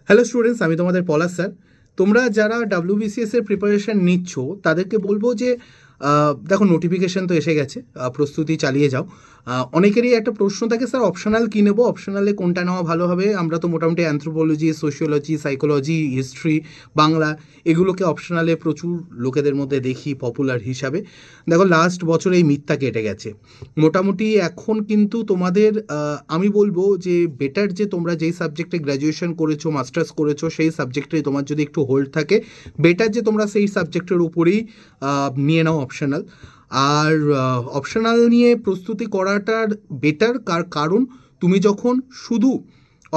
Hello students, আমি তোমাদের পলাশ sir. তোমরা যারা WBCS এর প্রিপারেশন নিচ্ছ তাদেরকে বলবো যে দেখো, নোটিফিকেশন তো এসে গেছে, প্রস্তুতি চালিয়ে যাও। অনেকেরই একটা প্রশ্ন থাকে, স্যার অপশনাল কী নেবো, অপশনালে কোনটা নেওয়া ভালো হবে। আমরা তো মোটামুটি anthropology, sociology, psychology, history, Bangla এগুলোকে অপশনালে প্রচুর লোকেদের মধ্যে দেখি পপুলার হিসাবে। দেখো, লাস্ট বছরে এই মিথ্যা কেটে গেছে মোটামুটি। এখন কিন্তু তোমাদের আমি বলবো যে বেটার যে তোমরা যেই সাবজেক্টে গ্র্যাজুয়েশন করেছো, মাস্টার্স করেছো, সেই সাবজেক্টে তোমার যদি একটু হোল্ড থাকে, বেটার যে তোমরা সেই সাবজেক্টের উপরেই নিয়ে নাও অপশনাল। আর অপশনাল নিয়ে প্রস্তুতি করাটার বেটার, কারণ তুমি যখন শুধু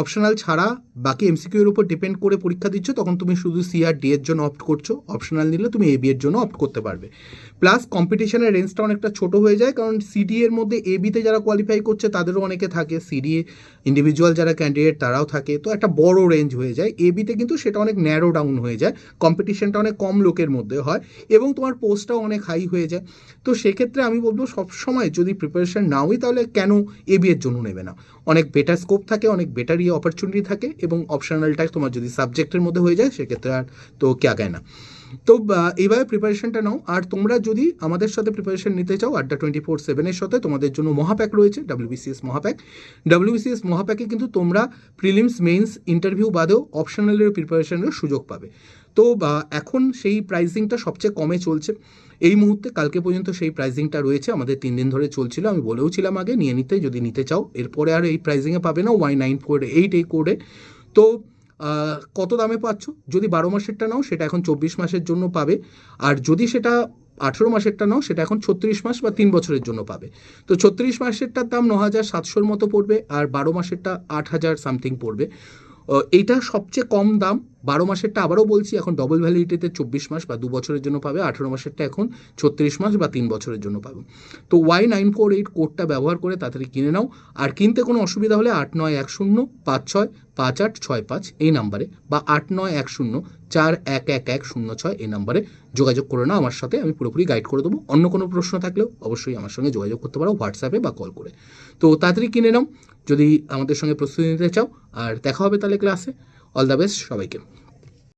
অপশনাল ছাড়া বাকি MCQ এর উপর ডিপেন্ড করে পরীক্ষা দিচ্ছ, তখন তুমি শুধু সি আর ডি এর জন্য অপ্ট করছো। অপশনাল নিলে তুমি AB এর জন্য অপ্ট করতে পারবে। প্লাস কম্পিটিশনের রেঞ্জটা অনেকটা ছোট হয়ে যায়, কারণ CD এর মধ্যে ABতে যারা কোয়ালিফাই করছে তাদেরও অনেকে থাকে, CD ইন্ডিভিজুয়াল যারা ক্যান্ডিডেট তারাও থাকে, তো একটা বড় রেঞ্জ হয়ে যায়। ABতে কিন্তু সেটা অনেক ন্যারো ডাউন হয়ে যায়, কম্পিটিশনটা অনেক কম লোকের মধ্যে হয় এবং তোমার পোস্টটাও অনেক হাই হয়ে যায়। তো সেক্ষেত্রে আমি বলবো সবসময় যদি প্রিপারেশন নাওই তাহলে কেন AB এর জন্য নেবে না। অনেক বেটার স্কোপ থাকে, অনেক বেটার অপরচুনিটি থাকে, এবং অপশনালটা তোমার যদি সাবজেক্টের মধ্যে হয়ে যায় সেক্ষেত্রে আর তো কে গায় না। তো এইভাবে প্রিপারেশনটা নাও। আর তোমরা যদি আমাদের সাথে প্রিপারেশন নিতে চাও, আড্ডা 24/7-এর সাথে তোমাদের জন্য মহাপ্যাক রয়েছে, WBCS মহাপ্যাক। WBCS মহাপ্যাকে কিন্তু তোমরা প্রিলিমস, মেন্স, ইন্টারভিউ বাদেও অপশনালের প্রিপারেশনের সুযোগ পাবে। তো এখন সেই প্রাইসিংটা সবচেয়ে কমে চলছে এই মুহূর্তে। কালকে পর্যন্ত সেই প্রাইসিংটা রয়েছে, আমাদের 3 দিন ধরে চলছিল। আমি বলেওছিলাম আগে নিয়ে নিতে, যদি নিতে চাও। এরপরে আর এই প্রাইসিংয়ে পাবে না, Y948 এই কোডে। তো কত দামে পাচ্ছ? যদি 12 মাসেরটা নাও সেটা এখন 24 মাসের জন্য পাবে, আর যদি সেটা 18 মাসেরটা নাও সেটা এখন 36 মাস বা 3 বছরের জন্য পাবে। তো 36 মাসেরটার দাম 9,700-র মতো পড়বে, আর 12 মাসেরটা 8,000 সামথিং পড়বে। এইটা সবচেয়ে কম দাম। 12 মাসেরটা আবারও বলছি এখন ডবল ভ্যালিডিটিতে 24 মাস বা 2 বছরের জন্য পাবে, 18 মাসেরটা এখন 36 মাস বা 3 বছরের জন্য পাবে। তো Y948 কোডটা ব্যবহার করে তাড়াতাড়ি কিনে নাও। আর কিনতে কোনো অসুবিধা হলে 8910565865 এই নাম্বারে, বা 8910411106 এই নাম্বারে যোগাযোগ করে নাও আমার সাথে, আমি পুরোপুরি গাইড করে দেবো। অন্য কোনো প্রশ্ন থাকলেও অবশ্যই আমার সঙ্গে যোগাযোগ করতে পারো হোয়াটসঅ্যাপে বা কল করে। তো তাড়াতাড়ি কিনে নাও যদি আমাদের সঙ্গে প্রস্তুতি নিতে চাও। আর দেখা হবে তাহলে ক্লাসে। অল দ্য বেস্ট সবাইকে।